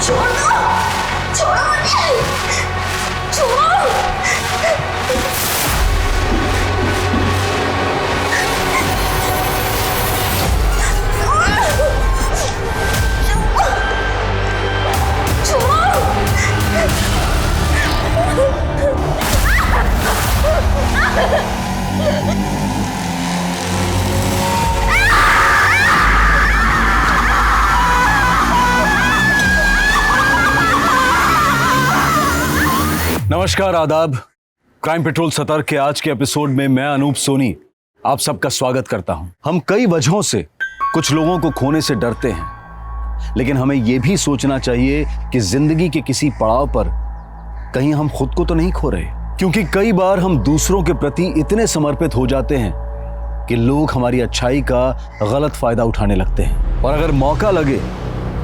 छोड़ दो, छोड़ो मुझे, छोड़ो। नमस्कार, आदाब। क्राइम पेट्रोल सतर्क के आज के एपिसोड में मैं अनूप सोनी आप सबका स्वागत करता हूं। हम कई वजहों से कुछ लोगों को खोने से डरते हैं, लेकिन हमें यह भी सोचना चाहिए कि जिंदगी के किसी पड़ाव पर कहीं हम खुद को तो नहीं खो रहे, क्योंकि कई बार हम दूसरों के प्रति इतने समर्पित हो जाते हैं कि लोग हमारी अच्छाई का गलत फायदा उठाने लगते हैं, और अगर मौका लगे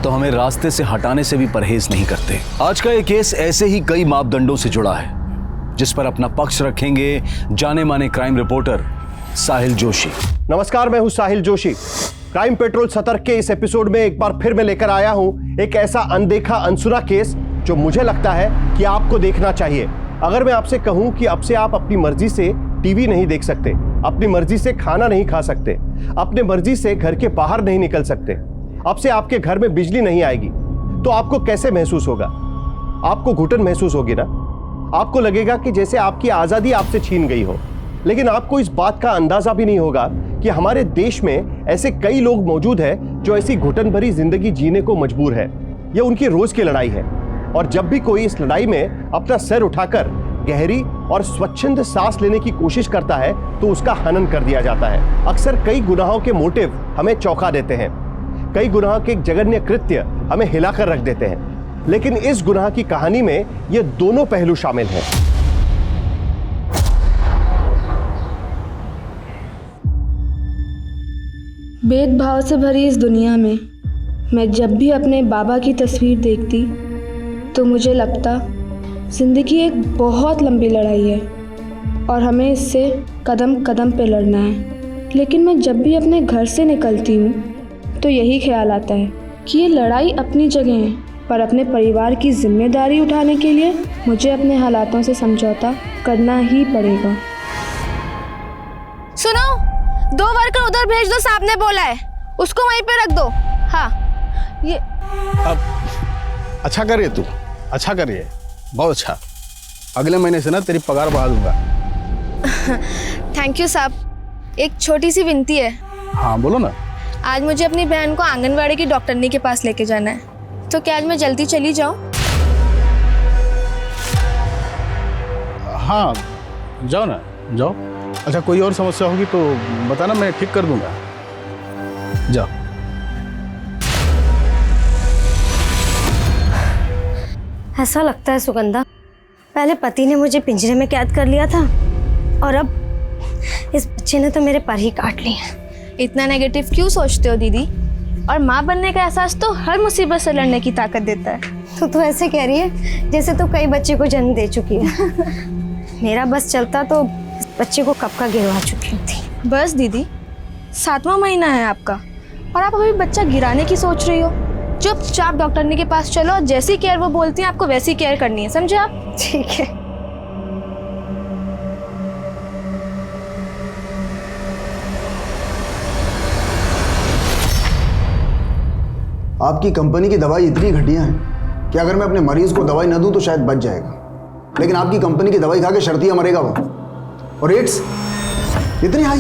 तो हमें रास्ते से हटाने से भी परहेज नहीं करते। आज का ये केस ऐसे ही कई मापदंडों से जुड़ा है, जिस पर अपना पक्ष रखेंगे जाने माने क्राइम रिपोर्टर साहिल जोशी। नमस्कार, मैं हूं साहिल जोशी। क्राइम पेट्रोल सतर्क के इस एपिसोड में एक बार फिर मैं लेकर आया हूं एक ऐसा अनदेखा अनसुना केस जो मुझे लगता है कि आपको देखना चाहिए। अगर मैं आपसे कहूं कि अब से आप अपनी मर्जी से टीवी नहीं देख सकते, अपनी मर्जी से खाना नहीं खा सकते, अपनी मर्जी से घर के बाहर नहीं निकल सकते, अब से आपके घर में बिजली नहीं आएगी, तो आपको कैसे महसूस होगा? आपको घुटन महसूस होगी ना? आपको लगेगा कि जैसे आपकी आजादी आपसे छीन गई हो। लेकिन आपको इस बात का अंदाजा भी नहीं होगा कि हमारे देश में ऐसे कई लोग मौजूद हैं जो ऐसी घुटन भरी जिंदगी जीने को मजबूर है। यह उनकी रोज की लड़ाई है, और जब भी कोई इस लड़ाई में अपना सिर उठाकर गहरी और स्वच्छंद सांस लेने की कोशिश करता है तो उसका हनन कर दिया जाता है। अक्सर कई गुनाहों के मोटिव हमें चौंका देते हैं, कई गुनाह के जघन्य कृत्य हमें हिलाकर रख देते हैं, लेकिन इस गुनाह की कहानी में ये दोनों पहलू शामिल हैं। भेदभाव से भरी इस दुनिया में मैं जब भी अपने बाबा की तस्वीर देखती तो मुझे लगता जिंदगी एक बहुत लंबी लड़ाई है और हमें इससे कदम कदम पे लड़ना है। लेकिन मैं जब भी अपने घर से निकलती हूँ तो यही ख्याल आता है कि ये लड़ाई अपनी जगह है, पर अपने परिवार की जिम्मेदारी उठाने के लिए मुझे अपने हालातों से समझौता करना ही पड़ेगा। सुनो, 2 वर्कर उधर भेज दो, साहब ने बोला है, उसको वहीं पे रख दो। हाँ, ये अच्छा करिए तू, अच्छा करिए, बहुत अच्छा। अगले महीने से ना तेरी पगार बढ़ा दूंगा। थैंक यू साहब। एक छोटी सी विनती है। हाँ बोलो ना। आज मुझे अपनी बहन को आंगनवाड़ी की डॉक्टरनी के पास लेके जाना है, तो क्या आज मैं जल्दी चली जाऊँ? हाँ जाओ ना, जाओ। अच्छा, कोई और समस्या होगी तो बताना, मैं ठीक कर दूंगा। जाओ। ऐसा लगता है सुगंधा, पहले पति ने मुझे पिंजरे में कैद कर लिया था और अब इस बच्चे ने तो मेरे पर ही काट लिए। इतना नेगेटिव क्यों सोचते हो दीदी? और माँ बनने का एहसास तो हर मुसीबत से लड़ने की ताकत देता है। तू तो ऐसे कह रही है जैसे तू कई बच्चे को जन्म दे चुकी है। मेरा बस चलता तो इस बच्चे को कब का गिरवा चुकी थी। बस दीदी, 7वां महीना है आपका और आप अभी बच्चा गिराने की सोच रही हो। चुपचाप डॉक्टरनी के पास चलो और जैसी केयर वो बोलती हैं आपको वैसी केयर करनी है, समझे आप? ठीक है। आपकी कंपनी की दवाई इतनी घटिया है कि अगर मैं अपने मरीज को दवाई न दूं तो शायद बच जाएगा, लेकिन आपकी कंपनी की दवाई खा के शर्तिया मरेगा वो। और रेट्स इतनी हाई।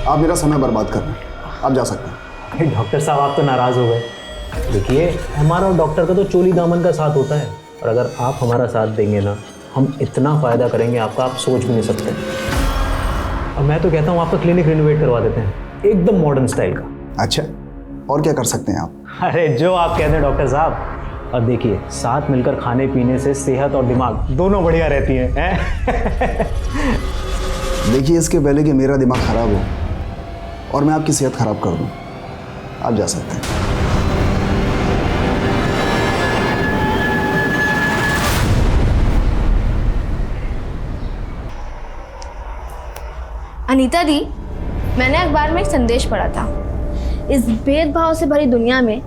आप मेरा समय बर्बाद कर रहे हैं, आप जा सकते हैं। डॉक्टर साहब, आप तो नाराज हो गए। देखिए, हमारा और डॉक्टर का तो चोली दामन का साथ होता है, और अगर आप हमारा साथ देंगे ना, हम इतना फायदा करेंगे आपका, आप सोच भी नहीं सकते। अब मैं तो कहता हूँ आपका क्लिनिक रिनोवेट करवा देते हैं, एकदम मॉडर्न स्टाइल का। अच्छा, और क्या कर सकते हैं आप? अरे जो आप कहते हैं डॉक्टर साहब। और देखिए, साथ मिलकर खाने पीने से सेहत और दिमाग दोनों बढ़िया रहती हैं। देखिए, इसके पहले कि मेरा दिमाग खराब हो और मैं आपकी सेहत खराब कर दूं, आप जा सकते हैं। अनीता दी, मैंने अखबार में एक संदेश पढ़ा था। इस भेदभाव से भरी दुनिया में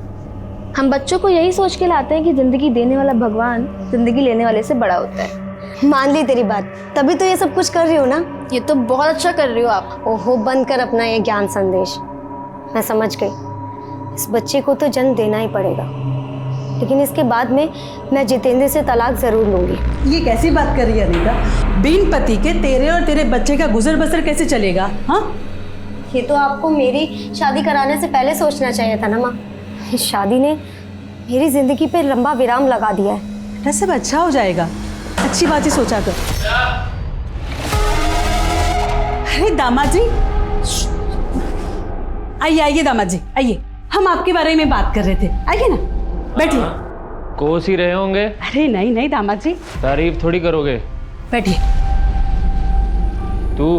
हम बच्चों को यही सोच के लाते हैं कि ज़िंदगी देने वाला भगवान ज़िंदगी लेने वाले से बड़ा होता है। मान ली तेरी बात, तभी तो ये सब कुछ कर रही हो ना। ये तो बहुत अच्छा कर रही हो आप। ओहो, बंद कर अपना ये ज्ञान संदेश। मैं समझ गई, इस बच्चे को तो जन्म देना ही पड़ेगा, लेकिन इसके बाद में मैं जितेंद्र से तलाक जरूर लूंगी। ये कैसी बात कर रही है अनीता? बिन पति के तेरे और तेरे बच्चे का गुजर बसर कैसे चलेगा? हाँ, ये तो आपको मेरी शादी कराने से पहले सोचना चाहिए था ना माँ। इस शादी ने मेरी जिंदगी पे लंबा विराम लगा दिया है। बेटा सब अच्छा हो जाएगा, अच्छी बात ही सोचा कर। अरे दामाद जी, आइए आइए दामाद जी आइए, हम आपके बारे में बात कर रहे थे। आइए ना, बैठिए। कोस ही रहे होंगे। अरे नहीं नहीं दामाद जी, तारीफ थोड़ी करोगे। बैठिए। तू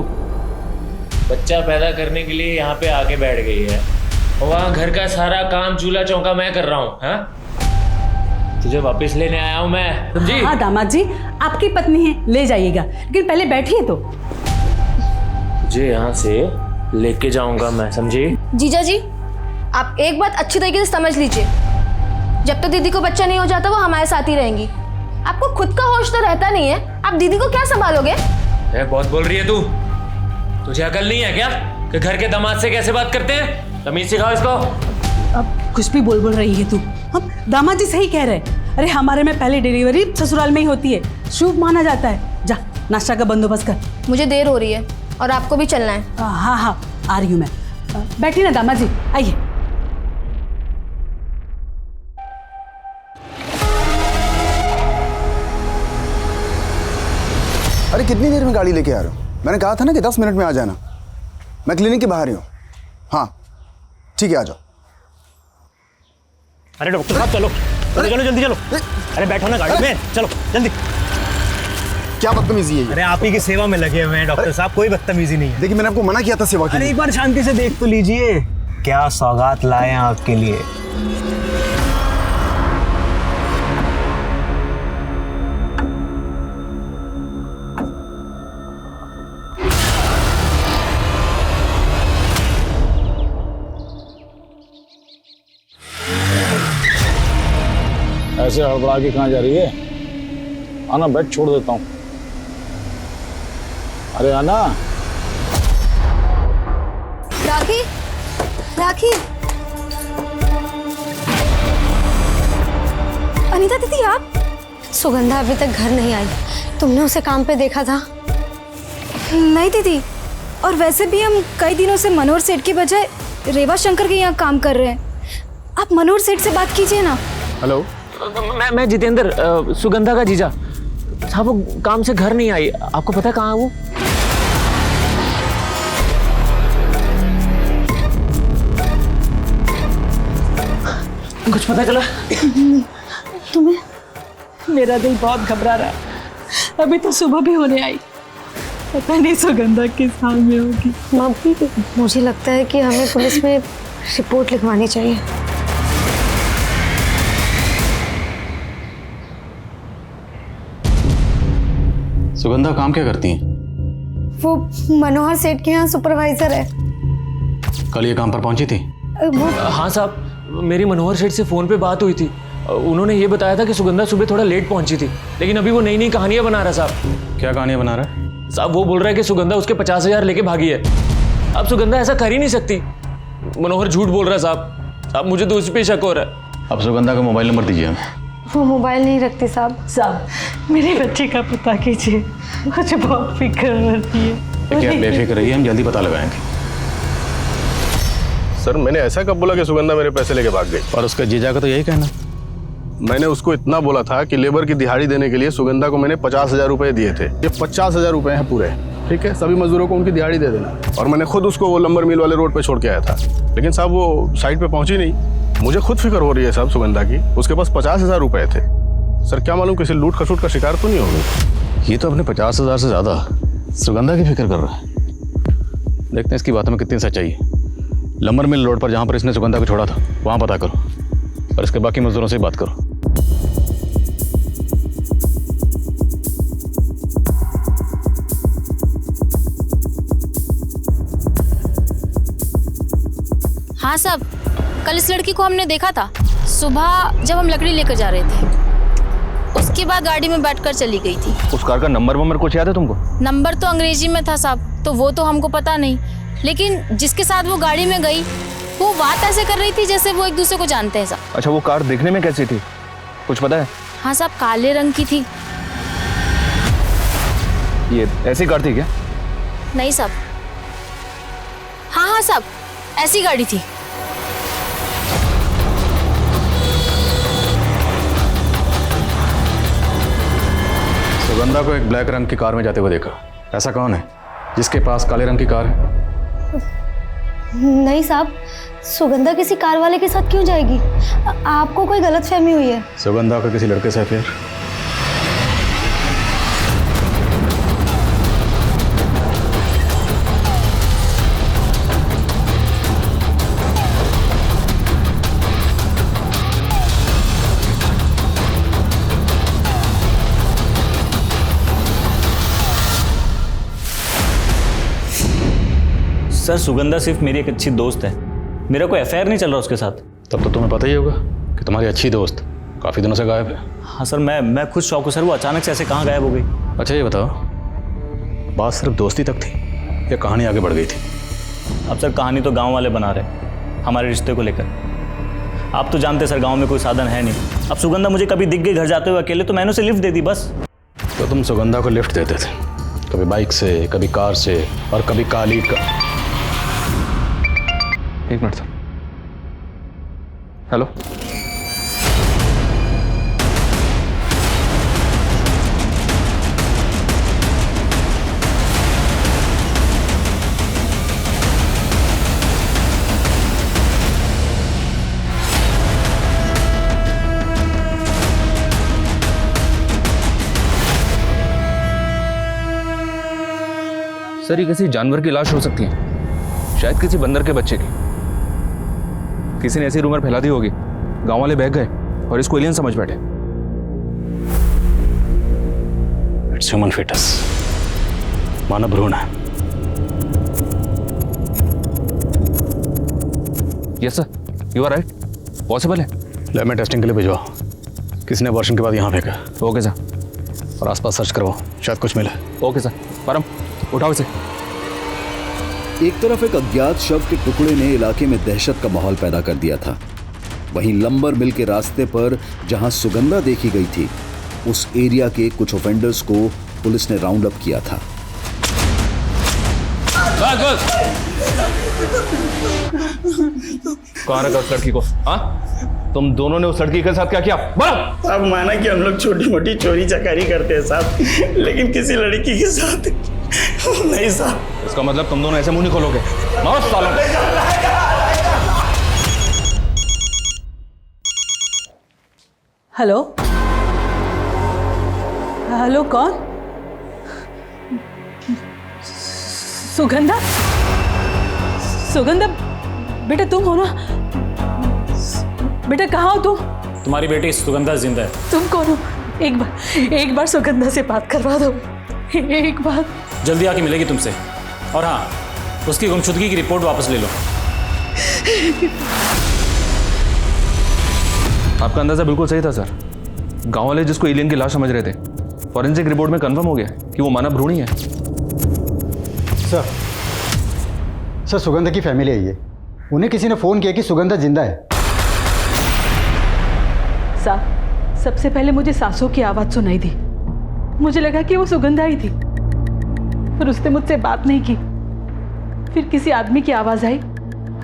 बच्चा पैदा करने के लिए यहाँ पे आके बैठ गई है और वहाँ घर का सारा काम चूल्हा चौका मैं कर रहा हूँ। हाँ, तुझे वापस लेने आया हूँ मैं, समझी? हाँ दामाद जी, आपकी पत्नी है, ले जाइएगा, लेकिन पहले बैठिए तो। तुझे यहाँ से लेके जाऊंगा मैं, समझी? जीजा जी, आप एक बात अच्छी तरीके से समझ लीजिए, जब तक दीदी को बच्चा नहीं हो जाता वो हमारे साथ ही रहेंगी। आपको खुद का होश तो रहता नहीं है, आप दीदी को क्या संभालोगे? बहुत बोल रही है तू। तुझे अकल नहीं है क्या कि घर के दामाद से कैसे बात करते हैं? तमीज सिखाओ इसको। अब कुछ भी बोल रही है तू। हम दामाद जी सही कह रहे हैं। अरे हमारे में पहले डिलीवरी ससुराल में ही होती है, शुभ माना जाता है। जा नाश्ता का बंदोबस्त कर। मुझे देर हो रही है और आपको भी चलना है। हाँ हाँ आ रही हूँ मैं। बैठिए ना दामाद जी, आइए। अरे कितनी देर में गाड़ी लेके आ रहे हो? मैंने कहा था ना कि 10 मिनट में आ जाना। मैं क्लिनिक के बाहर ही हूँ। हाँ ठीक है, आ जाओ। अरे डॉक्टर साहब चलो, चलो जल्दी चलो। अरे बैठो ना गाड़ी में, चलो जल्दी। क्या बदतमीजी है ये? अरे आप ही की सेवा में लगे हुए हैं डॉक्टर साहब, कोई बदतमीजी नहीं है। देखिए मैंने आपको मना किया था सेवा के लिए। अरे एक बार शांति से देख तो लीजिए, क्या सौगात लाए हैं आपके लिए। ऐसे हड़बड़ा के कहाँ जा रही है? आना, बेड छोड़ देता हूँ। अरे आना। राखी, राखी। अनीता दीदी आप? सुगंधा अभी तक घर नहीं आई, तुमने उसे काम पे देखा था? नहीं दीदी, और वैसे भी हम कई दिनों से मनोहर सेठ की बजाय रेवा शंकर के यहाँ काम कर रहे हैं। आप मनोहर सेठ से बात कीजिए ना। हेलो, मैं जितेंद्र, सुगंधा का जीजा साहब। वो काम से घर नहीं आई, आपको पता है कहाँ है वो? कुछ पता चला तुम्हें? मेरा दिल बहुत घबरा रहा है, अभी तो सुबह भी होने आई, पता नहीं सुगंधा किस हाल में होगी। मम्मी, मुझे लगता है कि हमें पुलिस में रिपोर्ट लिखवानी चाहिए। सुगंधा काम क्या करती हैं? वो मनोहर सेठ के यहाँ सुपरवाइजर है। कल ये काम पर पहुंची थी? वो हाँ साहब, मेरी मनोहर सेठ से फ़ोन पे बात हुई थी। उन्होंने ये बताया था कि सुगंधा सुबह थोड़ा लेट पहुंची थी, लेकिन अभी वो नई नई कहानियां बना रहा है साहब। क्या कहानियां बना रहा है? साहब वो बोल रहा है कि सुगंधा उसके 50,000 लेके भागी है। अब सुगंधा ऐसा कर ही नहीं सकती। मनोहर झूठ बोल रहा है साहब, मुझे तो उसी पे शक हो रहा है। अब सुगंधा का मोबाइल नंबर दीजिए हमें। वो मोबाइल नहीं रखती साहब। साहब मेरे बच्चे का पता कीजिए, मुझे बहुत फिक्र होती है। क्या बेफिक्र रहिए, हम जल्दी पता लगाएंगे। सर मैंने ऐसा कब बोला कि सुगंधा मेरे पैसे लेके भाग गई? और उसका जीजा का तो यही कहना। मैंने उसको इतना बोला था कि लेबर की दिहाड़ी देने के लिए सुगंधा को मैंने 50,000 रुपए दिए थे। ये 50,000 रुपए हैं पूरे, ठीक है? सभी मजदूरों को उनकी दिहाड़ी दे देना। और मैंने खुद उसको वो लंबर मिल वाले रोड पे छोड़ के आया था, लेकिन साहब वो साइड पे पहुंची नहीं। मुझे खुद फिक्र हो रही है साहब सुगंधा की। उसके पास 50,000 रुपए थे। सर क्या मालूम किसी लूट खसूट का शिकार तो नहीं हो गई? ये तो अपने 50,000 से ज्यादा सुगंधा की फिक्र कर रहा है। देखते हैं इसकी बातों में कितनी सच्चाई है। लंबर मिल रोड पर जहाँ पर इसने सुगंधा को छोड़ा था वहाँ पता करो, और इसके बाकी मजदूरों से बात करो। हाँ साहब, कल इस लड़की को हमने देखा था। सुबह जब हम लकड़ी लेकर जा रहे थे, उसके बाद गाड़ी में बैठकर चली गई थी। उस कार का नंबर कुछ याद है तुमको? नंबर तो अंग्रेजी में था साहब, तो वो तो हमको पता नहीं, लेकिन जिसके साथ वो गाड़ी में गई वो बात ऐसे कर रही थी जैसे वो एक दूसरे को जानते हैं साहब। अच्छा, वो कार देखने में कैसी थी, कुछ पता है? हाँ साहब, काले रंग की थी। ये ऐसी कार थी क्या? नहीं साहब, हाँ साहब, ऐसी गाड़ी थी। सुगंधा को एक ब्लैक रंग की कार में जाते हुए देखा। ऐसा कौन है जिसके पास काले रंग की कार है? नहीं साहब, सुगंधा किसी कार वाले के साथ क्यों जाएगी? आपको कोई गलतफहमी हुई है। सुगंधा का किसी लड़के से अफेयर? सर, सुगंधा सिर्फ मेरी एक अच्छी दोस्त है, मेरा कोई अफेयर नहीं चल रहा उसके साथ। तब तो तुम्हें पता ही होगा कि तुम्हारी अच्छी दोस्त काफ़ी दिनों से गायब है। हाँ सर, मैं खुद शौक हूँ सर, वो अचानक से ऐसे कहाँ गायब हो गई? अच्छा ये बताओ, बात सिर्फ दोस्ती तक थी या कहानी आगे बढ़ गई थी? अब सर कहानी तो गांव वाले बना रहे हमारे रिश्ते को लेकर। आप तो जानते सर, गांव में कोई साधन है नहीं। अब सुगंधा मुझे कभी दिख गई घर जाते हुए अकेले, तो मैंने उसे लिफ्ट दे दी बस। तो तुम सुगंधा को लिफ्ट देते थे, कभी बाइक से, कभी कार से, और कभी काली का। एक मिनट सर। हेलो, सर, ये किसी जानवर की लाश हो सकती है, शायद किसी बंदर के बच्चे की। किसी ने ऐसी रूमर फैला दी होगी, गांव वाले बहक गए और इसको एलियन समझ बैठे। इट्स ह्यूमन fetus, मानव भ्रूण है। Yes sir, you are right, possible है। लैब में टेस्टिंग के लिए भिजवाओ। किसी ने अबॉर्शन के बाद यहाँ फेंका। Okay sir. और आसपास सर्च करवाओ, शायद कुछ मिले। Okay sir. परम, उठाओ इसे। एक तरफ एक अज्ञात शव के टुकड़े ने इलाके में दहशत का माहौल पैदा कर दिया था, वहीं लंबर मिल के रास्ते पर जहां सुगंधा देखी गई थी, उस एरिया के कुछ ऑफेंडर्स को पुलिस ने राउंड अप किया था। कौन रखा उस लड़की को? हाँ, तुम दोनों ने उस लड़की के साथ क्या किया? बोलो। साहब, माना कि हम लोग छोटी मोटी चोरी चकारी करते हैं साहब, लेकिन किसी लड़की के साथ नहीं साहब। इसका मतलब तुम दोनों ऐसे मुंह नहीं खोलोगे? हेलो हेलो, कौन? सुगंधा? सुगंधा बेटा तुम हो ना? बेटा कहाँ हो तुम? तुम्हारी बेटी सुगंधा जिंदा है। तुम कौन हो? एक बार सुगंधा से बात करवा दो, एक बार। जल्दी आके मिलेगी तुमसे, और हाँ, उसकी गुमशुदगी की रिपोर्ट वापस ले लो। आपका अंदाजा बिल्कुल सही था सर। गांव वाले जिसको एलियन की लाश समझ रहे थे, फॉरेंसिक रिपोर्ट में कंफर्म हो गया कि वो मानव भ्रूण ही है। सर सुगंधा की फैमिली आई है, उन्हें किसी ने फोन किया कि सुगंधा जिंदा है। साहब, सबसे पहले मुझे सांसों की आवाज सुनाई दी, मुझे लगा कि वो सुगंधा ही थी, पर उसने मुझसे बात नहीं की। फिर किसी आदमी की आवाज आई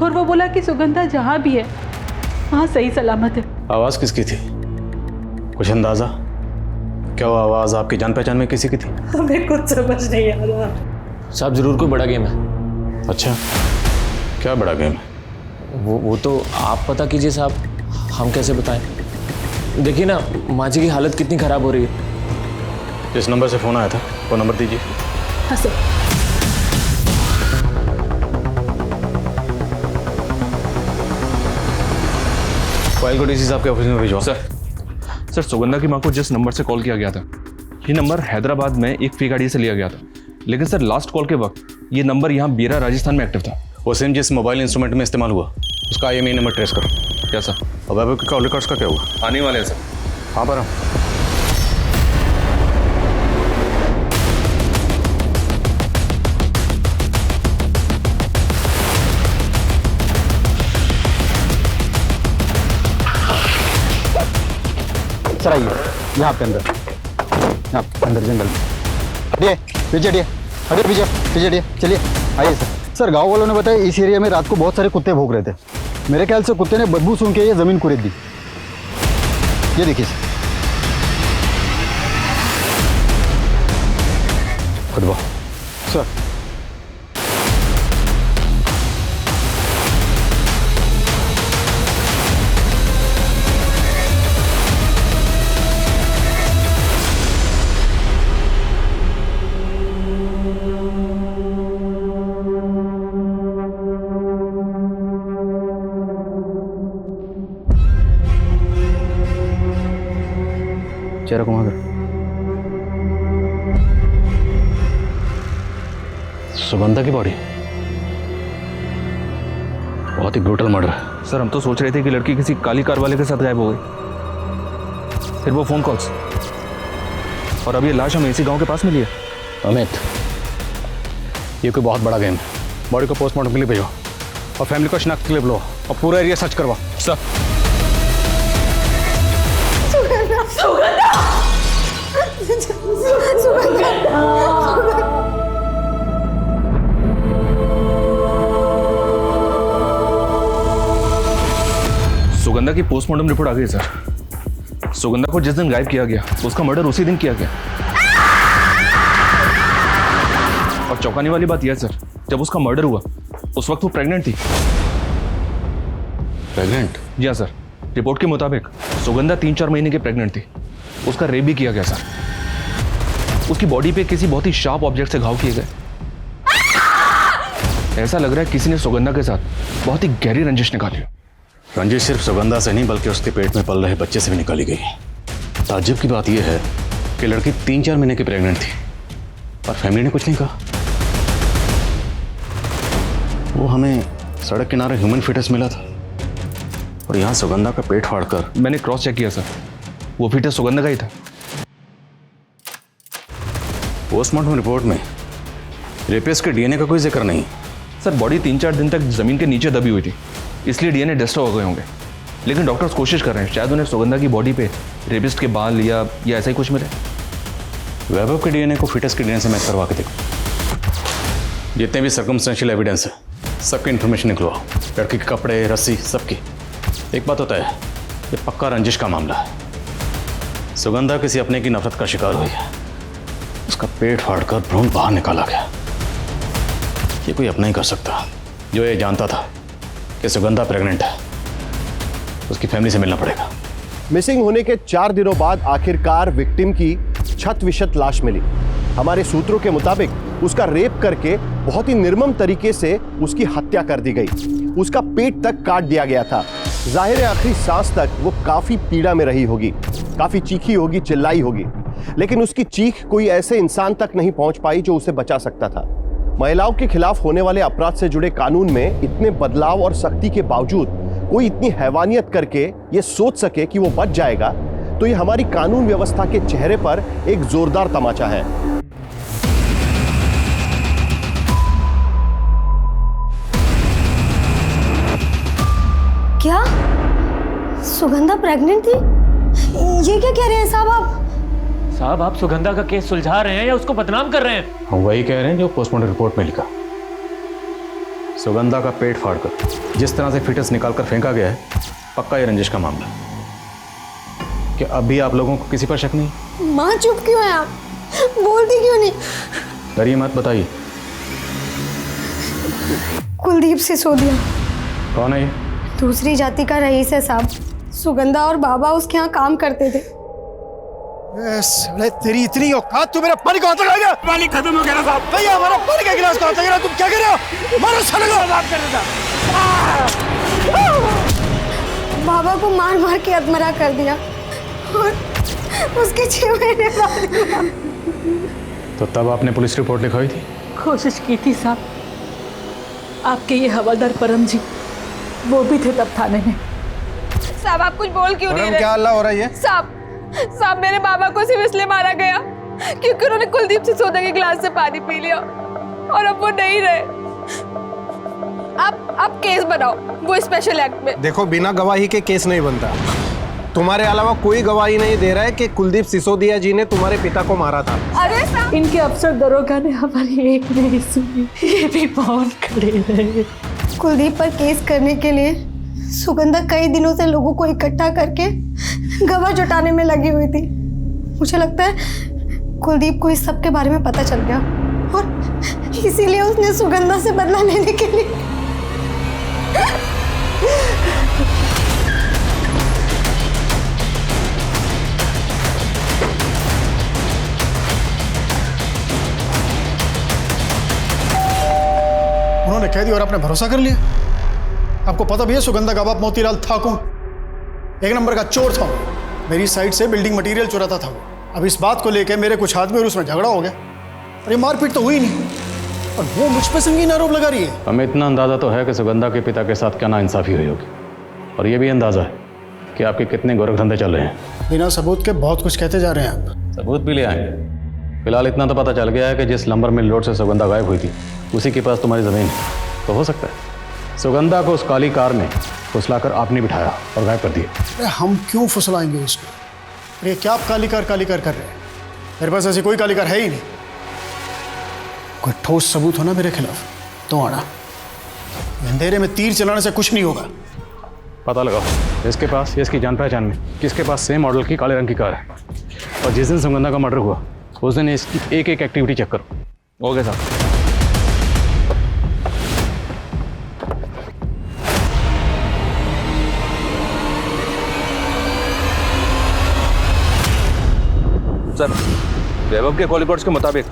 और वो बोला कि सुगंधा जहां भी है वहां सही सलामत है। आवाज किसकी थी, कुछ अंदाजा? क्या वो आवाज आपकी जान पहचान में किसी की थी? हमें कुछ समझ नहीं आ रहा साहब। जरूर कोई बड़ा गेम है। अच्छा, क्या बड़ा गेम है? वो तो आप पता कीजिए साहब, हम कैसे बताएं? देखिए ना, माँ जी की हालत कितनी खराब हो रही है। जिस नंबर से फोन आया था वो नंबर दीजिए। हाँ सर। फाइल को डीसी साहब के ऑफिस में भिजवाओ। सर, सुगंधा की मां को जिस नंबर से कॉल किया गया था, ये नंबर हैदराबाद में एक फेक आईडी से लिया गया था, लेकिन सर लास्ट कॉल के वक्त ये नंबर यहाँ बीरा राजस्थान में एक्टिव था। वो सिम जिस मोबाइल इंस्ट्रूमेंट में इस्तेमाल हुआ, उसका IMEI नंबर ट्रेस करो। क्या सर? और वैभव के कॉल रिकॉर्ड्स का क्या हुआ? आने वाले हैं सर। हाँ पर सर आइए, यहाँ आपके अंदर, यहाँ अंदर जंगल में। हटिए पीछे, हटिए हटिए पीछे पीछे हटिए, चलिए आइए सर। सर गांव वालों ने बताया इस एरिया में रात को बहुत सारे कुत्ते भौंक रहे थे। मेरे ख्याल से कुत्ते ने बदबू सूंघ के ये ज़मीन कुरेद दी। ये देखिए सर, खुदबा सर। चेहरा घुमा कर। सुगंधा की बॉडी, बहुत ही ब्रूटल मर्डर है। सर हम तो सोच रहे थे कि लड़की किसी काली कार वाले के साथ गायब हो गई, फिर वो फोन कॉल्स, और अब ये लाश हमें इसी गांव के पास मिली है। अमित, ये कोई बहुत बड़ा गेम है। बॉडी को पोस्टमार्टम के लिए भेजो और फैमिली को शिनाख्त के लिए बुलाओ और पूरा एरिया सर्च करवाओ। सर सुगंधा की पोस्टमार्टम रिपोर्ट आ गई सर। सुगंधा को जिस दिन गायब किया गया उसका मर्डर उसी दिन किया गया। और चौंकाने वाली बात यह है सर, जब उसका मर्डर हुआ उस वक्त वो प्रेग्नेंट थी। प्रेग्नेंट? जी हाँ सर, रिपोर्ट के मुताबिक सुगंधा 3-4 महीने की प्रेग्नेंट थी। उसका रेप भी किया गया सर। उसकी बॉडी पे किसी बहुत ही शार्प ऑब्जेक्ट से घाव किए गए। ऐसा लग रहा है किसी ने सुगंधा के साथ बहुत ही गहरी रंजिश निकाली। रंजिश सिर्फ सुगंधा से नहीं बल्कि उसके पेट में पल रहे बच्चे से भी निकाली गई। ताज्जुब की बात यह है कि लड़की 3-4 महीने की प्रेग्नेंट थी और फैमिली ने कुछ नहीं कहा। वो हमें सड़क किनारे ह्यूमन फीटस मिला था और यहाँ सुगंधा का पेट फाड़कर। मैंने क्रॉस चेक किया सर, वो फीटस सुगंधा का ही था। पोस्टमार्टम रिपोर्ट में रेपिस्ट के डीएनए का कोई जिक्र नहीं। सर बॉडी 3-4 दिन तक जमीन के नीचे दबी हुई थी, इसलिए डीएनए डिस्टर्ब हो गए होंगे। लेकिन डॉक्टर्स कोशिश कर रहे हैं, शायद उन्हें सुगंधा की बॉडी पे रेपिस्ट के बाल या ऐसा ही कुछ मिले। वैभव के डीएनए को फीटस के डीएनए से मैच करवा के देखो। जितने भी सर्कमस्टेंशियल एविडेंस है सबकी इन्फॉर्मेशन निकलवाओ, लड़की के कपड़े, रस्सी, सबकी। एक बात होता है, ये पक्का रंजिश का मामला है। सुगंधा किसी अपने की नफरत का शिकार हुई है। उसका पेट फाड़कर भ्रूण बाहर निकाला गया। ये कोई अपना ही कर सकता जो ये जानता था कि सुगंधा प्रेग्नेंट है। उसकी फैमिली से मिलना पड़ेगा। मिसिंग होने के 4 दिनों बाद आखिरकार विक्टिम की छत विशत लाश मिली। हमारे सूत्रों के मुताबिक उसका रेप करके बहुत ही निर्मम तरीके से उसकी हत्या कर दी गई। उसका पेट तक काट दिया गया था। जाहिर है आखिरी सांस तक वो काफी पीड़ा में रही होगी, काफी चीखी होगी, चिल्लाई होगी, लेकिन उसकी चीख कोई ऐसे इंसान तक नहीं पहुंच पाई जो उसे बचा सकता था। महिलाओं के खिलाफ होने वाले अपराध से जुड़े कानून में इतने बदलाव और सख्ती के बावजूद कोई इतनी हैवानियत करके ये सोच सके कि वो बच जाएगा, तो ये हमारी कानून व्यवस्था के चेहरे पर एक जोरदार तमाचा है। क्या सुगंधा प्रेग्नेंट थी? ये क्या कह रहे हैं साहब आप? साहब आप सुगंधा का केस सुलझा रहे हैं या उसको बदनाम कर रहे हैं? हम वही कह रहे हैं जो पोस्टमार्टम रिपोर्ट में लिखा। सुगंधा का पेट फाड़कर जिस तरह से फीटस निकालकर फेंका गया है, पक्का ये रंजिश का मामला। क्या अब भी आप लोगों को किसी पर शक नहीं? माँ चुप क्यों है आप? बोलती क्यों नहीं? डरिए मत, बताइए। कुलदीप सिसोदिया। कौन है ये? दूसरी जाति का रईस है साहब। सुगंधा और बाबा उसके यहाँ काम करते थे। तेरी इतनी औकात, तू मेरा पानी को हाथ लगाएगा? पानी खत्म हो गया साहब। भैया हमारा पानी का गिलास को हाथ लगा, तुम क्या कर रहे हो? मारो साले को। बात कर रहा था। बाबा को मार मार के अधमरा कर दिया और उसके 6 महीने बाद। तो तब आपने पुलिस रिपोर्ट लिखवाई थी? कोशिश की थी साहब। आपके ये हवलदार परम जी वो भी थे तब थाने में। साहब आप कुछ बोल क्यों नहीं रहे? क्या हल्ला हो रहा है ये? साहब मेरे बाबा को सिर्फ इसलिए मारा गया क्योंकि उन्होंने कुलदीप सिसोदिया के गिलास से पानी पी लिया और अब वो नहीं रहे। आप केस बनाओ वो स्पेशल एक्ट में। देखो, बिना गवाही के केस नहीं बनता। तुम्हारे अलावा कोई गवाही नहीं दे रहा है कि कुलदीप सिसोदिया जी ने तुम्हारे पिता को मारा था। अरे साहब, इनके अफसर दरोगा ने हमारी एक नहीं सुनी, ये भी बहुत खड़े रहे। कुलदीप पर केस करने के लिए सुगंधा कई दिनों से लोगों को इकट्ठा करके गवाह जुटाने में लगी हुई थी। मुझे लगता है कुलदीप को इस सब के बारे में पता चल गया और इसीलिए उसने सुगंधा से बदला लेने के लिए उन्होंने कह दिया और आपने भरोसा कर लिया। आपको पता भी है सुगंधा का बाप मोतीलाल था कौन? एक नंबर का चोर था वो। मेरी साइड से बिल्डिंग मटेरियल चुराता था वो। अब इस बात को लेकर मेरे कुछ आदमी और उसमें झगड़ा हो गया और ये मारपीट तो हुई नहीं और वो मुझ पर संगीन आरोप लगा रही है। हमें इतना अंदाजा तो है कि सुगंधा के पिता के साथ क्या नाइंसाफी हुई होगी और ये भी अंदाजा है कि आपके कितने गोरख धंधे चल रहे हैं। बिना सबूत के बहुत कुछ कहते जा रहे हैं आप। सबूत भी ले आएंगे। फिलहाल इतना तो पता चल गया है कि जिस लंबर मिल रोड से सुगंधा गायब हुई थी उसी के पास तुम्हारी ज़मीन है। तो हो सकता है सुगंधा को उस काली कार में फुसलाकर आपने बिठाया और गायब कर दिया। अरे हम क्यों फुसलाएंगे उसको? अरे क्या आप काली कार कर रहे हैं? मेरे पास ऐसी कोई काली कार है ही नहीं। कोई ठोस सबूत होना मेरे खिलाफ तो आना। अंधेरे में तीर चलाने से कुछ नहीं होगा। पता लगाओ इसके पास, इसकी जान पहचान में किसके पास सेम मॉडल की काले रंग की कार है। और जिस दिन सुगंधा का मर्डर हुआ उस दिन इसकी एक एक एक्टिविटी चेक करो। ओके साहब। सर, वैभव के कॉल रिकॉर्ड्स के मुताबिक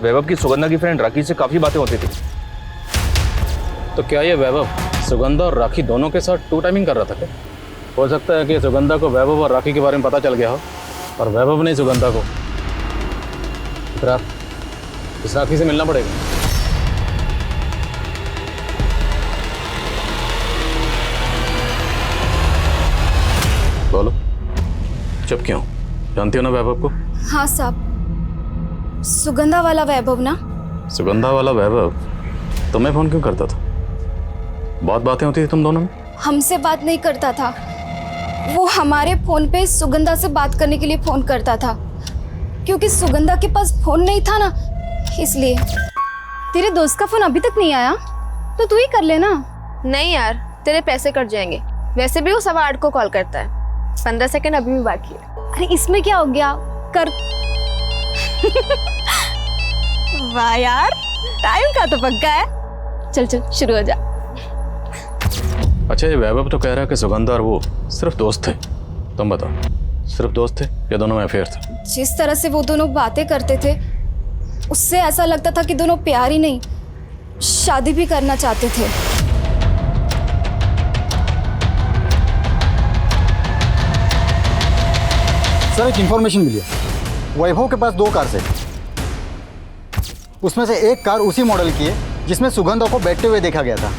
वैभव की सुगंधा की फ्रेंड राखी से काफ़ी बातें होती थी। तो क्या ये वैभव सुगंधा और राखी दोनों के साथ टू टाइमिंग कर रहा था क्या? हो सकता है कि सुगंधा को वैभव और राखी के बारे में पता चल गया हो और वैभव ने सुगंधा को। फिर आप इस राखी से मिलना पड़ेगा। बोलो, चुप क्यों? जानती हो ना वैभव को? हाँ साहब, सुगंधा वाला वैभव ना। सुगंधा वाला वैभव तुम्हें फोन क्यों करता था? बहुत बातें होती थी तुम दोनों में। हमसे बात नहीं करता था, वो हमारे फोन पे सुगंधा से बात करने के लिए फोन करता था क्योंकि सुगंधा के पास फोन नहीं था ना, इसलिए। तेरे दोस्त का फोन अभी तक नहीं आया तो तू ही कर लेना। नहीं यार, तेरे पैसे कट जाएंगे। वैसे भी वो 8:15 को कॉल करता है। 15 सेकंड अभी भी बाकी है। अरे इसमें क्या हो गया, कर। वाह यार, टाइम का तो पक्का है। चल चल शुरू हो जा। अच्छा, ये वैभव तो कह रहा है कि सुगंधा और वो सिर्फ दोस्त थे। तुम बताओ, सिर्फ दोस्त थे या दोनों में अफेयर था? जिस तरह से वो दोनों बातें करते थे उससे ऐसा लगता था कि दोनों प्यार ही नहीं, शादी भी करना चाहते थे। सर, एक इंफॉर्मेशन मिली है। वैभव के पास 2 कार है। उसमें से एक कार उसी मॉडल की है जिसमें सुगंधा को बैठते हुए देखा गया था।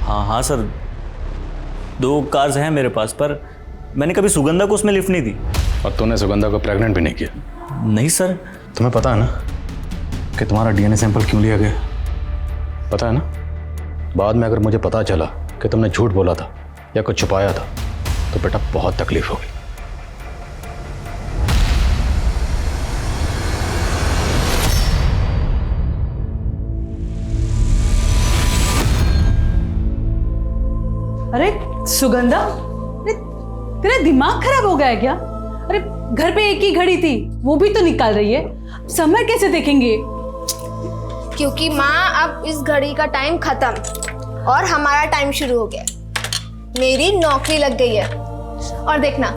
हाँ हाँ सर, 2 कार्स हैं मेरे पास, पर मैंने कभी सुगंधा को उसमें लिफ्ट नहीं दी। और तूने सुगंधा को प्रेग्नेंट भी नहीं किया? नहीं सर। तुम्हें पता है ना कि तुम्हारा डीएनए सैंपल क्यों लिया गया? पता है ना? बाद में अगर मुझे पता चला कि तुमने झूठ बोला था या कुछ छुपाया था तो बेटा बहुत तकलीफ होगी। अरे सुगंधा, तेरा दिमाग खराब हो गया है क्या? अरे घर पे एक ही घड़ी थी, वो भी तो निकाल रही है। समय कैसे देखेंगे? क्योंकि माँ अब इस घड़ी का टाइम खत्म और हमारा टाइम शुरू हो गया। मेरी नौकरी लग गई है और देखना,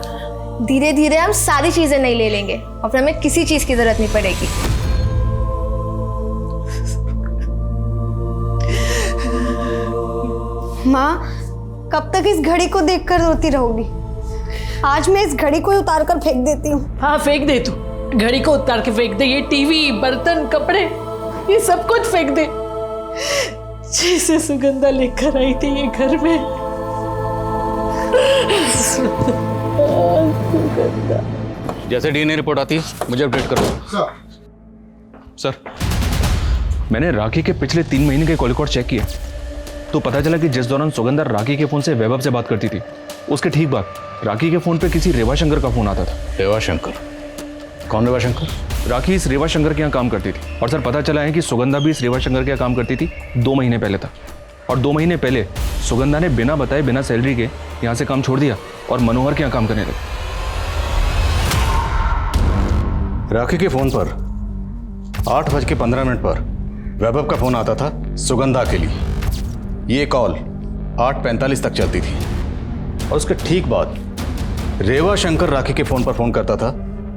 धीरे धीरे हम सारी चीजें नहीं ले लेंगे और फिर हमें किसी चीज की जरूरत नहीं पड़ेगी। माँ, कब तक इस घड़ी को देखकर रोती रहोगी? आज मैं इस घड़ी को उतार कर फेंक देती हूँ। हाँ फेंक दे, तू घड़ी को उतार के फेंक दे। ये टीवी, बर्तन, कपड़े, ये सब कुछ फेंक दे। जैसे सुगंधा लेकर आई थी ये घर में। सुगंधा। जैसे डीएनए रिपोर्ट आती है मुझे अपडेट करो। सर, मैंने राखी के पिछले 3 महीने के कॉल रिकॉर्ड चेक किए तो पता चला कि जिस दौरान सुगंधा राखी के फोन से वैभव से बात करती थी, उसके ठीक बाद राखी के फोन पे किसी रेवा शंकर का फोन आता था। रेवा शंकर? कौन रेवा शंकर? राखी इस रेवा शंकर के यहाँ काम करती थी और सर पता चला है कि सुगंधा भी इस रेवा शंकर के यहाँ काम करती थी 2 महीने पहले तक। और 2 महीने पहले सुगंधा ने बिना बताए, बिना सैलरी के यहाँ से काम छोड़ दिया और मनोहर के यहाँ काम करने लगी। राखी के फोन पर 8:15 पर वैभव का फोन आता था सुगंधा के लिए। ये कॉल 8:45 तक चलती थी और उसके ठीक बाद रेवा शंकर राखी के फोन पर फोन करता था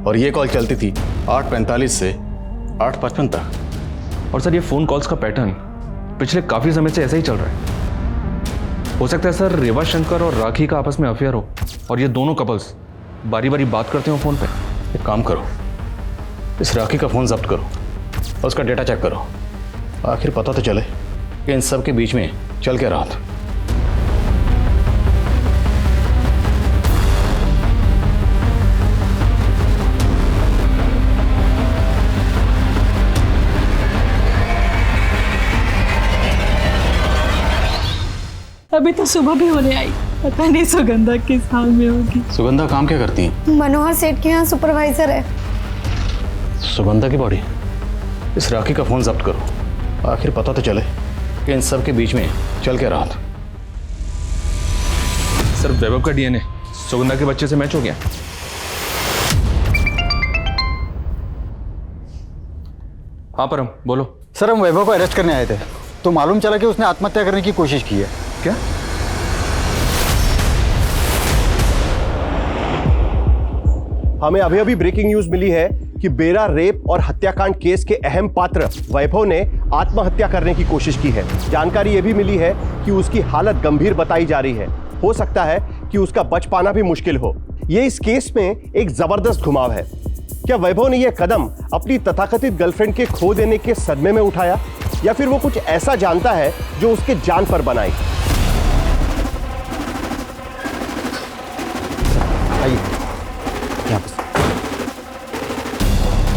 और ये कॉल चलती थी 8:45 से 8:55 तक। और सर ये फोन कॉल्स का पैटर्न पिछले काफी समय से ऐसा ही चल रहा है। हो सकता है सर रेवा शंकर और राखी का आपस में अफेयर हो और ये दोनों कपल्स बारी बारी बात करते हो फोन पे। एक काम करो, इस राखी का फोन जब्त करो और उसका डेटा चेक करो, आखिर पता तो चले कि इन सब के बीच में चल क्या रहा था। अभी तो सुबह भी होने आई, पता नहीं सुगंधा किस हाल में होगी। सुगंधा काम क्या करती है? मनोहर सेठ के यहाँ सुपरवाइजर है। सुगंधा की बॉडी? इस राखी का फोन जब्त करो, आखिर पता तो चले कि इन सब के बीच में चल क्या रहा था। सर वैभव का डीएनए सुगंधा के बच्चे से मैच हो गया। हाँ परम बोलो। सर हम वैभव को अरेस्ट करने आए थे तो मालूम चला कि उसने आत्महत्या करने की कोशिश की है। क्या? हमें अभी अभी ब्रेकिंग न्यूज मिली है कि बेरा रेप और हत्याकांड केस के अहम पात्र वैभव ने आत्महत्या करने की कोशिश की है। जानकारी यह भी मिली है कि उसकी हालत गंभीर बताई जा रही है। हो सकता है कि उसका बच पाना भी मुश्किल हो। यह इस केस में एक जबरदस्त घुमाव है। क्या वैभव ने यह कदम अपनी तथाकथित गर्लफ्रेंड के खो देने के सदमे में उठाया या फिर वो कुछ ऐसा जानता है जो उसके जान पर बनाई?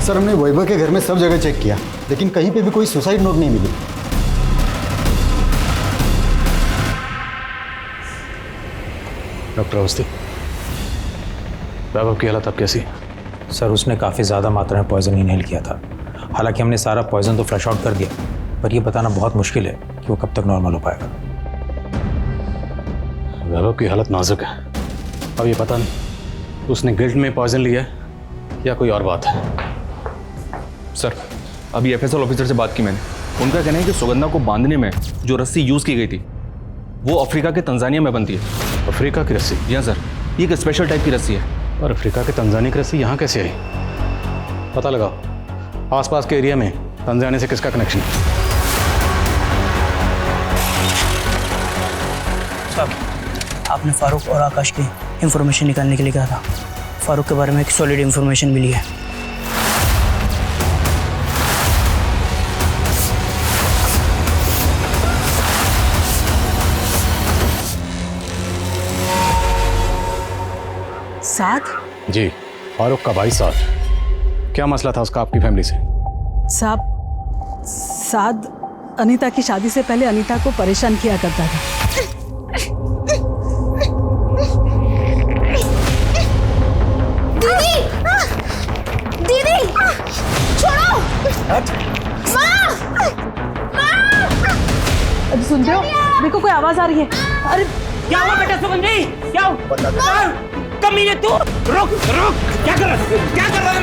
सर हमने वैभव के घर में सब जगह चेक किया लेकिन कहीं पे भी कोई सुसाइड नोट नहीं मिली। डॉक्टर अवस्थी, वैभव की हालत अब कैसी? सर उसने काफ़ी ज़्यादा मात्रा में पॉइजन इनहेल किया था। हालांकि हमने सारा पॉइजन तो फ्लश आउट कर दिया, पर यह बताना बहुत मुश्किल है कि वो कब तक नॉर्मल हो पाएगा। वैभव की हालत नाजुक है। अब ये पता नहीं उसने गिल्ट में पॉइजन लिया है या कोई और बात है। सर अभी एफएसएल ऑफिसर से बात की मैंने। उनका कहना है कि सुगंधा को बांधने में जो रस्सी यूज़ की गई थी वो अफ्रीका के तंजानिया में बनती है। अफ्रीका की रस्सी? जी हाँ सर, ये एक स्पेशल टाइप की रस्सी है। और अफ्रीका के तंजानिया की रस्सी यहाँ कैसे आई? पता लगाओ आसपास के एरिया में तंजानिया से किसका कनेक्शन है। साहब आपने फारूक और आकाश की इंफॉर्मेशन निकालने के लिए कहा था। फारूक के बारे में एक सॉलिड इंफॉर्मेशन मिली है। साथ? जी, फारूक का भाई साथ। क्या मसला था उसका आपकी फैमिली से? साद अनीता की शादी से पहले अनीता को परेशान किया करता था। दीदी! दीदी! छोड़ो! माँ! अब सुनते हो? देखो कोई आवाज आ रही है। अरे क्या हुआ बेटा सुगंधी? क्या हुआ? कमीने तू रुक रुक, क्या कर रहा है? क्या कर रहा है?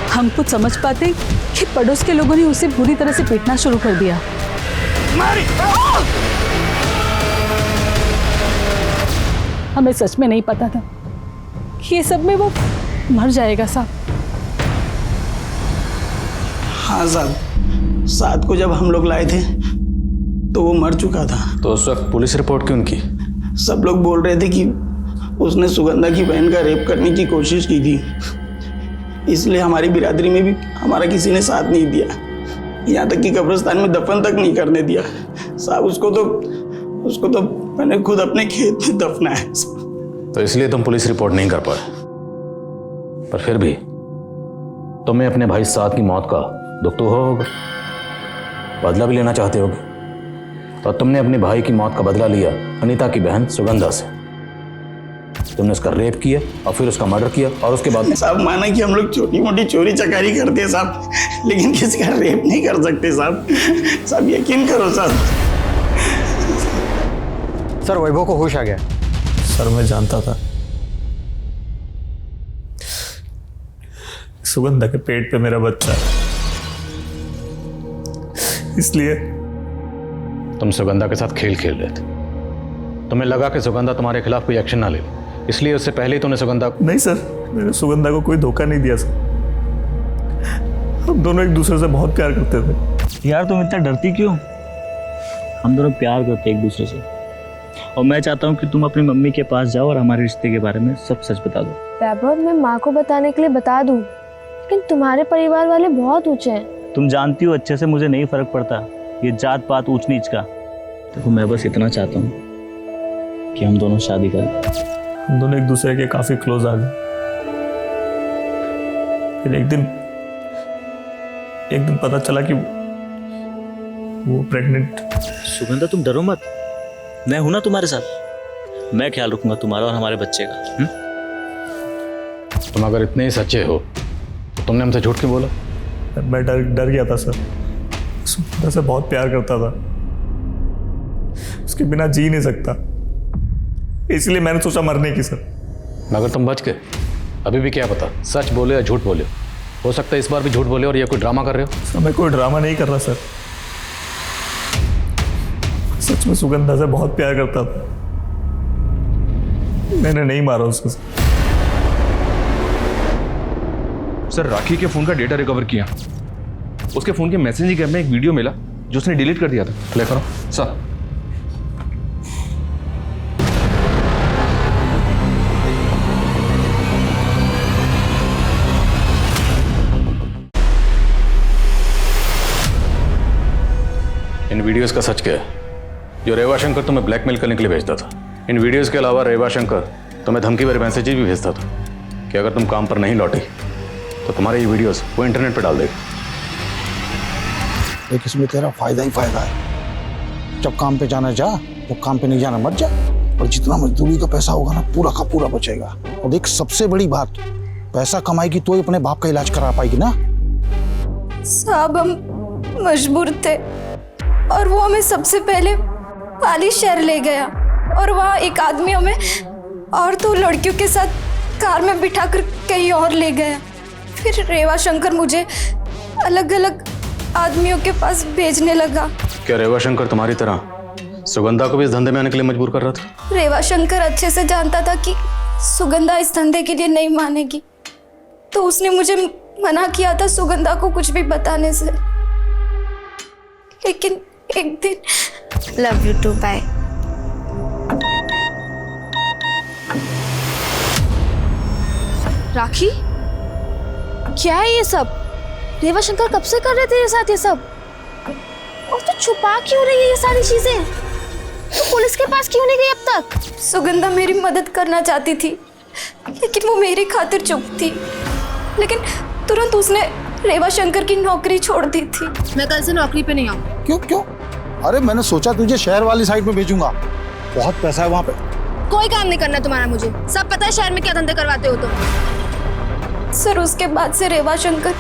हम कुछ समझ पाते कि पड़ोस के लोगों ने उसे बुरी तरह से पीटना शुरू कर दिया। हमें सच में नहीं पता था कि ये सब में वो मर जाएगा साहब। हाँ साहब, साथ को जब हम लोग लाए थे तो वो मर चुका था। तो उस वक्त पुलिस रिपोर्ट क्यों की? सब लोग बोल रहे थे कि उसने सुगंधा की बहन का रेप करने की कोशिश की थी, इसलिए हमारी बिरादरी में भी हमारा किसी ने साथ नहीं दिया। यहाँ तक कि कब्रिस्तान में दफन तक नहीं करने दिया साहब। उसको तो मैंने खुद अपने खेत में दफनाया है। तो इसलिए तुम पुलिस रिपोर्ट नहीं कर पाए, पर फिर भी तुम्हें अपने भाई साद की मौत का दुख तो होगा, बदला भी लेना चाहते होगे। और तुमने अपने भाई की मौत का बदला लिया अनीता की बहन सुगंधा से। तुमने उसका रेप किया और फिर उसका मर्डर किया, और उसके बाद साहब माना कि हम लोग छोटी मोटी चोरी चकारी करते हैं साहब, लेकिन किसी का रेप नहीं कर सकते साहब। साहब यकीन करो साहब। सर वैभव को होश आ गया। सर मैं जानता था सुगंधा के पेट पे मेरा बच्चा है, इसलिए तुम सुगंधा के साथ खेल खेल रहे थे। तुम्हें लगा कि सुगंधा तुम्हारे खिलाफ कोई एक्शन ना ले, इसलिए उससे पहले ही तुमने सुगंधा। नहीं सर, मैंने सुगंधा को कोई धोखा नहीं दिया सर। हम दोनों एक दूसरे से बहुत प्यार करते थे। यार तुम इतना डरती क्यों? हम दोनों प्यार करते एक दूसरे से, और मैं चाहता हूँ कि तुम अपनी मम्मी के पास जाओ और हमारे रिश्ते के बारे में सब सच बता दो। वैभव, मैं माँ को बताने के लिए बता दूं, लेकिन तुम्हारे परिवार वाले बहुत ऊंचे हैं। तुम जानती हो अच्छे से, मुझे नहीं फर्क पड़ता ये जात पात ऊंच नीच का। देखो मैं बस इतना चाहता हूँ कि हम दोनों शादी करें। हम दोनों एक दूसरे के काफी क्लोज आ गए। फिर एक दिन पता चला कि वो प्रेग्नेंट। सुगंधा तुम डरो मत, मैं हूं ना तुम्हारे साथ। मैं ख्याल रखूंगा तुम्हारा और हमारे बच्चे का। तुम अगर इतने ही सच्चे हो तो तुमने हमसे झूठ क्यों बोला? मैं डर गया था सर। सुगंधा से बहुत प्यार करता था, उसके बिना जी नहीं सकता, इसलिए मैंने सोचा मरने की सर। मगर तुम बच गए। अभी भी क्या पता सच बोले या झूठ बोले। हो सकता है इस बार भी झूठ बोले और ये कोई ड्रामा कर रहे हो। सर मैं कोई ड्रामा नहीं कर रहा सर, सच में सुगंधा से बहुत प्यार करता था। मैंने नहीं मारा उसको। सर राखी के फोन का डेटा रिकवर किया। उसके फोन के मैसेजिंग ऐप में एक वीडियो मिला जो उसने डिलीट कर दिया था। प्ले करो सर। इन वीडियोस का सच क्या है? जो रेवा शंकर तुम्हें ब्लैकमेल करने के लिए भेजता था। इन वीडियोस के अलावा रेवा शंकर तुम्हें धमकी भरे मैसेजेस भी भेजता था कि अगर तुम काम पर नहीं लौटे तो तुम्हारे ये वीडियोस वो इंटरनेट पर डाल देगा। देख इसमें तेरा फायदा ही फायदा है। जब काम पे जाना जा, जब काम पे नहीं जाना मत जा। और जितना मजदूरी का पैसा होगा ना पूरा का पूरा बचेगा। और देख सबसे बड़ी बात, पैसा कमाएगी तो ही अपने बाप का इलाज करा पाएगी ना। साहब हम मजबूर थे और वो हमें सबसे पहले पाली शहर ले गया, और वहाँ एक आदमी हमें और 2 लड़कियों के साथ कार में बिठाकर कहीं और ले गया। फिर रेवा शंकर मुझे अलग अलग आदमियों के पास भेजने लगा। क्या रेवा शंकर तुम्हारी तरह सुगंधा को भी इस धंधे में आने के लिए मजबूर कर रहा था? रेवा शंकर अच्छे से जानता था कि सुगंधा इस धंधे के लिए नहीं मानेगी, तो उसने मुझे मना किया था सुगंधा को कुछ भी बताने से। लेकिन एक दिन लव यू टू, बाय। राखी, क्या है ये सब? रेवा शंकर कब से कर रहे थे ये साथ ये सब? और तो छुपा क्यों रही है ये सारी चीजें? तो पुलिस के पास क्यों नहीं गई अब तक? सुगंधा मेरी मदद करना चाहती थी, लेकिन वो मेरी खातिर चुप थी। लेकिन तुरंत उसने रेवा शंकर की नौकरी छोड़ दी थी। मैं कल से नौकरी पे नहीं आऊँ। क्यों? अरे मैंने सोचा तुझे शहर वाली साइड में भेजूंगा, बहुत पैसा है वहाँ पे। कोई काम नहीं करना तुम्हारा, मुझे सब पता है शहर में क्या धंधे करवाते हो तुम। सर उसके बाद से रेवा शंकर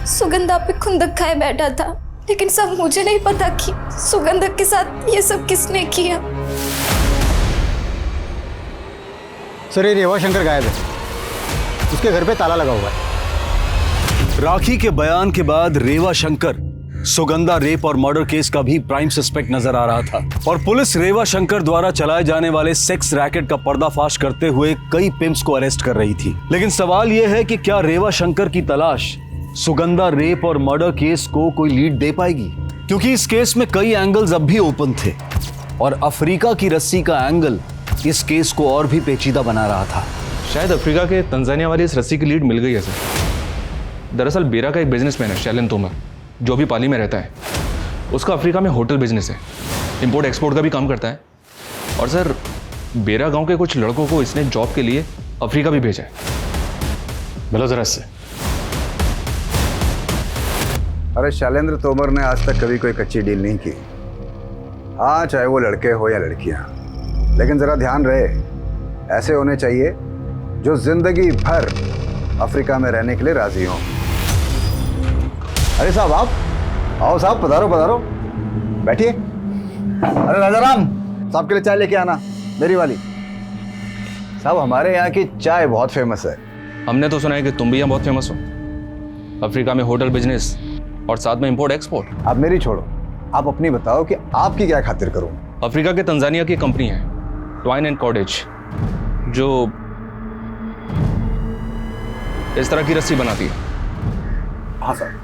सुगंधा पे खुंदक खाए बैठा था, लेकिन सब मुझे नहीं पता कि सुगंधा के साथ ये सब किसने किया। सर ये रेवा शंकर गायब है, उसके घर पे ताला लगा हुआ है। राखी के बयान के बाद रेवा शंकर सुगंधा रेप और मर्डर केस का भी प्राइम सस्पेक्ट नजर आ रहा था, और पुलिस रेवा शंकर द्वारा चलाए जाने वाले सेक्स रैकेट का पर्दाफाश करते हुए कई पिम्प्स को अरेस्ट कर रही थी। लेकिन सवाल यह है कि क्या रेवा शंकर की तलाश सुगंधा रेप और मर्डर केस को कोई लीड दे पाएगी? क्योंकि इस केस में कई एंगल्स अब भी ओपन थे, और अफ्रीका की रस्सी का एंगल इस केस को और भी पेचीदा बना रहा था। शायद अफ्रीका के तंजानिया वाली इस रस्सी की लीड मिल गई है सर। दरअसल बेरा का एक बिजनेसमैन है शैलन तोमर, जो भी पाली में रहता है उसका अफ्रीका में होटल बिजनेस है, इंपोर्ट एक्सपोर्ट का भी काम करता है। और सर बेरा गांव के कुछ लड़कों को इसने जॉब के लिए अफ्रीका भी भेजा है। मिलो जरा इससे। अरे शैलेंद्र तोमर ने आज तक कभी कोई कच्ची डील नहीं की। हाँ, चाहे वो लड़के हो या लड़कियां, लेकिन जरा ध्यान रहे, ऐसे होने चाहिए जो जिंदगी भर अफ्रीका में रहने के लिए राजी हों। अरे साहब, आप आओ साहब, पधारो पधारो, बैठिए। अरे राजाराम, साहब के लिए चाय लेके आना, मेरी वाली। साहब हमारे यहाँ की चाय बहुत फेमस है। हमने तो सुना है कि तुम भी यहाँ बहुत फेमस हो, अफ्रीका में होटल बिजनेस और साथ में इंपोर्ट एक्सपोर्ट। आप मेरी छोड़ो, आप अपनी बताओ कि आपकी क्या खातिर करूं। अफ्रीका के तंजानिया की कंपनी है ट्वाइन एंड कॉटेज, जो इस तरह की रस्सी बनाती है। हाँ सर।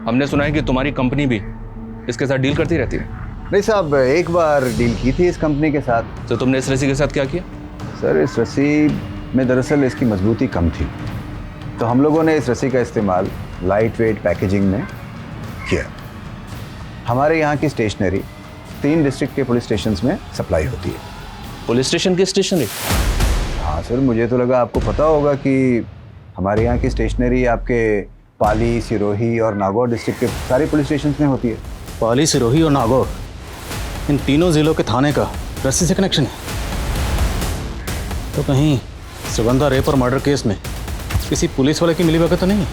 हमने सुना है कि तुम्हारी कंपनी भी इसके साथ डील करती रहती है। नहीं साहब, एक बार डील की थी इस कंपनी के साथ। तो तुमने इस रस्सी के साथ क्या किया? सर इस रस्सी में दरअसल इसकी मजबूती कम थी, तो हम लोगों ने इस रस्सी का इस्तेमाल लाइट वेट पैकेजिंग में किया। हमारे यहाँ की स्टेशनरी 3 डिस्ट्रिक्ट के पुलिस स्टेशंस में सप्लाई होती है। पुलिस स्टेशन की स्टेशनरी? हाँ सर, मुझे तो लगा आपको पता होगा कि हमारे यहाँ की स्टेशनरी आपके पाली, सिरोही और नागौर डिस्ट्रिक्ट के सारे पुलिस स्टेशंस में होती है। पाली, सिरोही और नागौर, इन तीनों जिलों के थाने का रस्सी से कनेक्शन है। तो कहीं सुगंधा रेप और मर्डर केस में किसी पुलिस वाले की मिलीभगत तो नहीं है?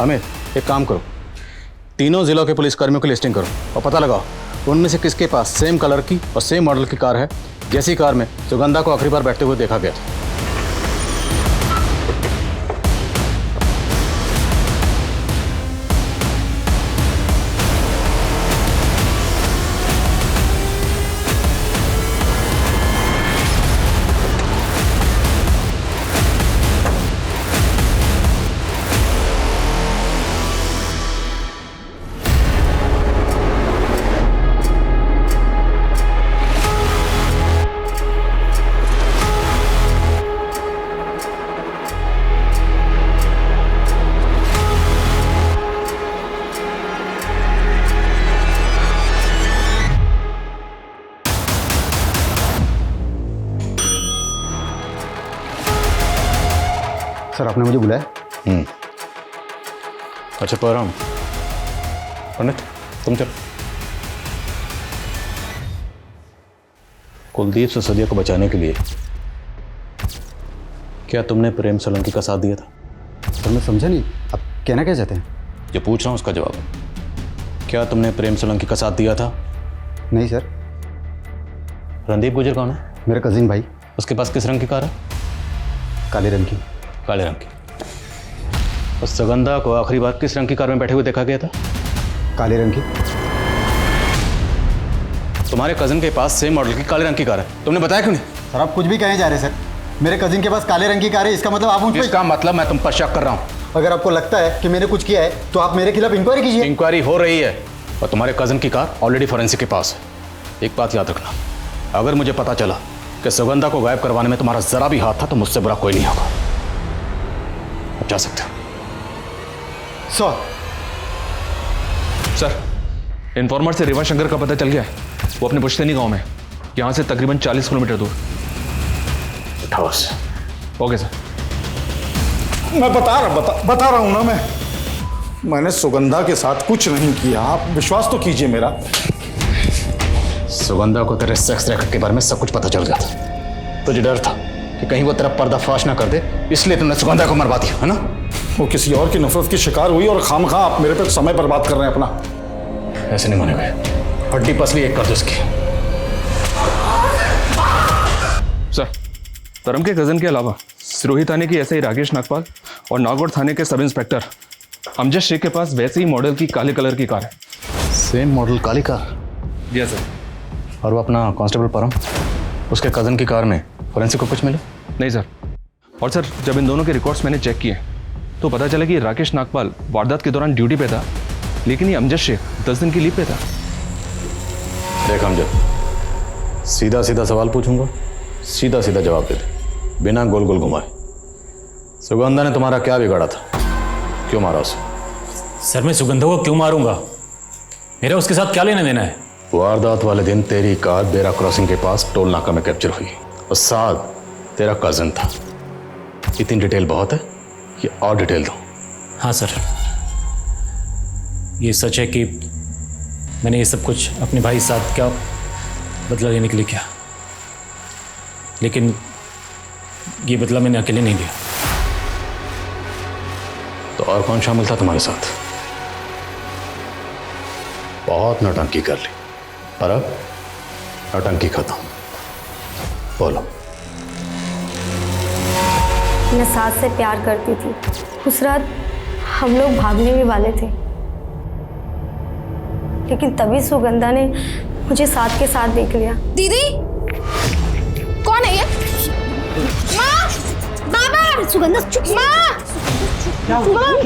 अमित, एक काम करो, तीनों जिलों के पुलिसकर्मियों की लिस्टिंग करो और पता लगाओ उनमें से किसके पास सेम कलर की और सेम मॉडल की कार है जैसी कार में सुगंधा को आखिरी बार बैठते हुए देखा गया था। सर आपने मुझे बुलाया? अच्छा परम, पंडित तुम चलो। कुलदीप सिसोदिया को बचाने के लिए क्या तुमने प्रेम सोलंकी का साथ दिया था? सर मैं समझा नहीं, आप कहना क्या चाहते हैं? जो पूछ रहा हूँ उसका जवाब। क्या तुमने प्रेम सोलंकी का साथ दिया था? नहीं सर। रणदीप गुजर कौन है? मेरा कजिन भाई। उसके पास किस रंग की कार है? काले रंग की। काले रंग की। और सुगंधा को आखिरी बार किस रंग की कार में बैठे हुए देखा गया था? काले रंग की। तुम्हारे कजिन के पास सेम मॉडल की काले रंग की कार है, तुमने बताया क्यों नहीं? सर आप कुछ भी कहने जा रहे हैं सर। मेरे कजिन के पास काले रंग की कार है, इसका मतलब आप मुझ पर... इसका मतलब मैं तुम पर शक कर रहा हूँ। अगर आपको लगता है कि मैंने कुछ किया है तो आप मेरे खिलाफ इंक्वायरी कीजिए। इंक्वायरी हो रही है और तुम्हारे कजिन की कार ऑलरेडी फॉरेंसिक के पास है। एक बात याद रखना, अगर मुझे पता चला कि सुगंधा को गायब करवाने में तुम्हारा जरा भी हाथ था तो मुझसे बुरा कोई नहीं होगा। अब जा सकते हो। सर, इन्फॉर्मर से रेवा शंकर का पता चल गया है। वो अपने पुश्तैनी गांव में, यहाँ से तकरीबन 40 किलोमीटर दूर। Okay sir. मैं बता रहा हूं ना, मैंने सुगंधा के साथ कुछ नहीं किया, आप विश्वास तो कीजिए मेरा। सुगंधा को तेरे सेक्स रैकेट के बारे में सब कुछ पता चल गया था। तुझे डर था कि कहीं वो तेरा पर्दाफाश ना कर दे, इसलिए तुमने सुगंधा को मरवा दिया, है ना? वो किसी और की नफरत की शिकार हुई और खामखा आप मेरे पे समय बर्बाद कर रहे हैं अपना। ऐसे नहीं मानेंगे, हड्डी पसली एक कर दो इसकी। सर, तरम के कजन के अलावा सिरोही थाने की एसआई राकेश नागपाल और नागौर थाने के सब इंस्पेक्टर अमजद शेख के पास वैसे ही मॉडल की काले कलर की कार है। सेम मॉडल काली कार? जी सर। और वो अपना कांस्टेबल परम, उसके कजन की कार में फॉरेंसिक को कुछ मिला? नहीं सर। और सर, जब इन दोनों के रिकॉर्ड्स मैंने चेक किए तो पता चला कि राकेश नागपाल वारदात के दौरान ड्यूटी पे था, लेकिन ये अमजद शेख 10 दिन की लीव पे था। देख अमजद, सीधा सीधा सवाल पूछूंगा, सीधा सीधा जवाब दे दे, बिना गोल गोल घुमाए। सुगंधा ने तुम्हारा क्या बिगाड़ा था? क्यों मारा उसे? सर मैं सुगंधा को क्यों मारूंगा? मेरा उसके साथ क्या लेना देना है? वारदात वाले दिन तेरी कार बेरा क्रॉसिंग के पास टोल नाका में कैप्चर हुई और साथ तेरा कजन था। इतनी डिटेल बहुत है कि और डिटेल दो। हाँ सर, ये सच है कि मैंने ये सब कुछ अपने भाई साथ का बदला लेने के लिए किया, लेकिन ये बदला मैंने अकेले नहीं दिया। तो और कौन शामिल था तुम्हारे साथ? बहुत नौटंकी कर ली और अब नौटंकी खत्म। बोलो। मैं सास से प्यार करती थी। उस रात हम लोग भागने भी वाले थे, लेकिन तभी सुगंधा ने मुझे साथ के साथ देख लिया। दीदी कौन है ये? माँ, बाबा, सुगंधा चुप। माँ, क्या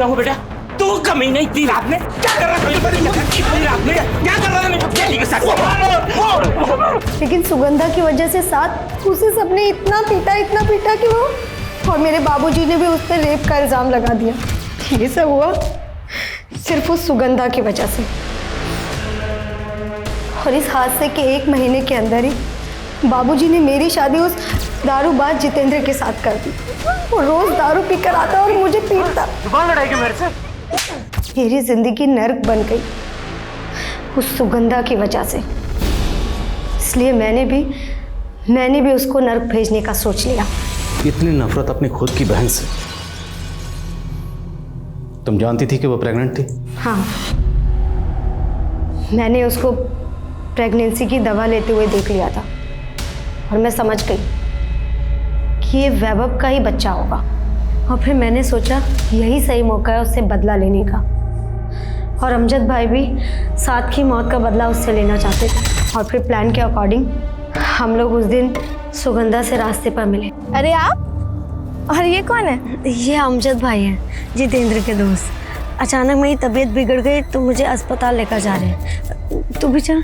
हुआ बेटा? तू कमीना इतनी रात में क्या कर रहा है? इतनी रात में क्या कर रहा है मेरी बेटी के साथ? लेकिन सुगंधा की वजह से साथ उसे सबने इतना पीटा कि वो और मेरे बाबूजी ने भी उस पर रेप का इल्जाम लगा दिया। ये सब हुआ सिर्फ उस सुगंधा की वजह से। और इस हादसे के 1 महीने के अंदर ही बाबूजी ने मेरी शादी उस दारूबाज जितेंद्र के साथ कर दी। वो रोज दारू पीकर आता और मुझे पीटता। लड़ाई के मेरे से मेरी जिंदगी नर्क बन गई उस सुगंधा की वजह से। इसलिए मैंने भी उसको नर्क भेजने का सोच लिया। इतनी नफरत अपनी खुद की बहन से? तुम जानती थी कि वो प्रेग्नेंट थी? हाँ, मैंने उसको प्रेगनेंसी की दवा लेते हुए देख लिया था और मैं समझ गई कि ये वैभव का ही बच्चा होगा। और फिर मैंने सोचा यही सही मौका है उससे बदला लेने का। और अमजद भाई भी साथ की मौत का बदला उससे लेना चाहते थे। और फिर प्लान के अकॉर्डिंग हम लोग उस दिन सुगंधा से रास्ते पर मिले। अरे आप? और ये कौन है? ये अमजद भाई हैं, जितेंद्र के दोस्त। अचानक मेरी तबीयत बिगड़ गई तो मुझे अस्पताल लेकर जा रहे हैं। तू भी चल।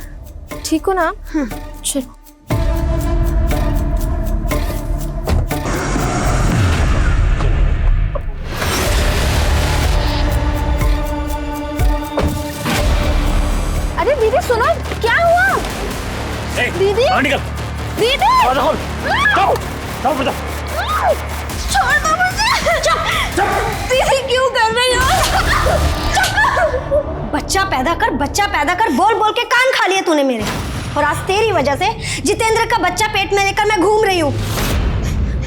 ठीक हो ना? हाँ चल। अरे दीदी सुनो, क्या हुआ? दीदी, दीदी, छोड़ दो मुझे। दीदी क्यों कर रही हो? बच्चा पैदा कर बोल बोल के कान खा लिए तूने मेरे। और आज तेरी वजह से जितेंद्र का बच्चा पेट में लेकर मैं घूम रही हूँ।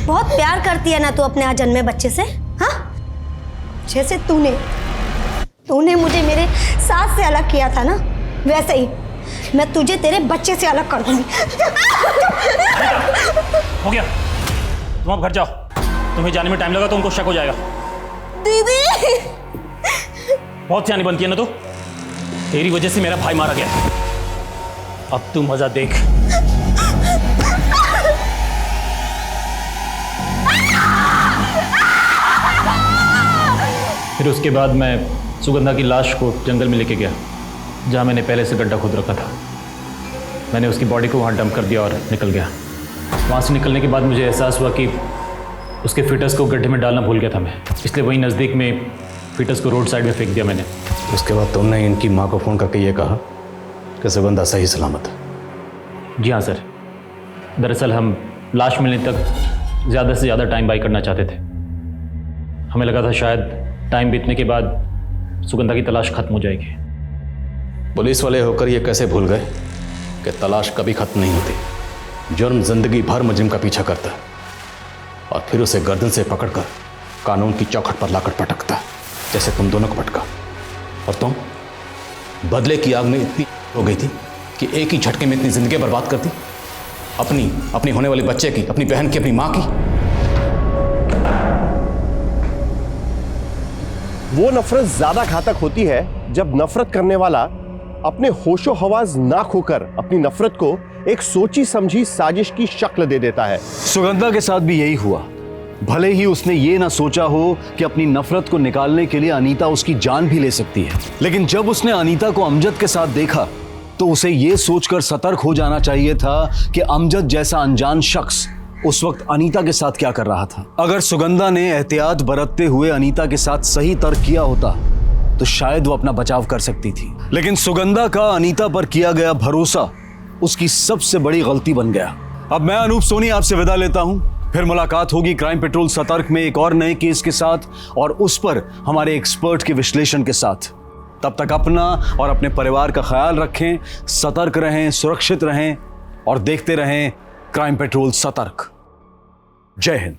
बहुत प्यार करती है ना तू अपने अजन्मे बच्चे से? हाँ, जैसे तूने मुझे मेरे सास से अलग किया था ना, वैसे ही मैं तुझे तेरे बच्चे से अलग कर दूंगी। हो गया, तुम अब घर जाओ। तुम्हें जाने में टाइम लगा तो उनको शक हो जाएगा। दीदी, बहुत सियानी बनती है ना तू। तेरी वजह से मेरा भाई मारा गया। अब तू मजा देख। फिर उसके बाद मैं सुगंधा की लाश को जंगल में लेके गया, जहाँ मैंने पहले से गड्ढा खोद रखा था। मैंने उसकी बॉडी को वहाँ डंप कर दिया और निकल गया। वहाँ से निकलने के बाद मुझे एहसास हुआ कि उसके फिटस को गड्ढे में डालना भूल गया था मैं, इसलिए वहीं नज़दीक में फिटस को रोड साइड में फेंक दिया मैंने। उसके बाद तुमने इनकी माँ को फ़ोन करके ये कहा कि सुगंधा सही सलामत है? जी हाँ सर, दरअसल हम लाश मिलने तक ज़्यादा से ज़्यादा टाइम बाई करना चाहते थे। हमें लगा था शायद टाइम बीतने के बाद सुगंधा की तलाश खत्म हो जाएगी। पुलिस वाले होकर ये कैसे भूल गए कि तलाश कभी खत्म नहीं होती। जुर्म जिंदगी भर मुजरिम का पीछा करता है और फिर उसे गर्दन से पकड़कर कानून की चौखट पर लाकर पटकता है, जैसे तुम दोनों को पटका। और तुम बदले की आग में इतनी हो गई थी कि एक ही झटके में इतनी जिंदगी बर्बाद कर दी, अपनी होने वाले बच्चे की, अपनी बहन की, अपनी माँ की। वो नफरत ज्यादा घातक होती है जब नफरत करने वाला अपने होशो हवास ना खोकर अपनी नफरत को एक सोची समझी साजिश की शक्ल दे देता है। सुगंधा के साथ भी यही हुआ। भले ही उसने ये ना सोचा हो कि अपनी नफरत को निकालने के लिए अनीता उसकी जान भी ले सकती है, लेकिन जब उसने अनीता को अमजद के साथ देखा तो उसे ये सोचकर सतर्क हो जाना चाहिए था कि अमजद जैसा अनजान शख्स उस वक्त अनीता के साथ क्या कर रहा था। अगर सुगंधा ने एहतियात बरतते हुए अनीता के साथ सही तर्क किया होता तो शायद वो अपना बचाव कर सकती थी, लेकिन सुगंधा का अनीता पर किया गया भरोसा उसकी सबसे बड़ी गलती बन गया। अब मैं अनूप सोनी आपसे विदा लेता हूं। फिर मुलाकात होगी क्राइम पेट्रोल सतर्क में एक और नए केस के साथ और उस पर हमारे एक्सपर्ट के विश्लेषण के साथ। तब तक अपना और अपने परिवार का ख्याल रखें, सतर्क रहें, सुरक्षित रहें और देखते रहें क्राइम पेट्रोल सतर्क। जय हिंद।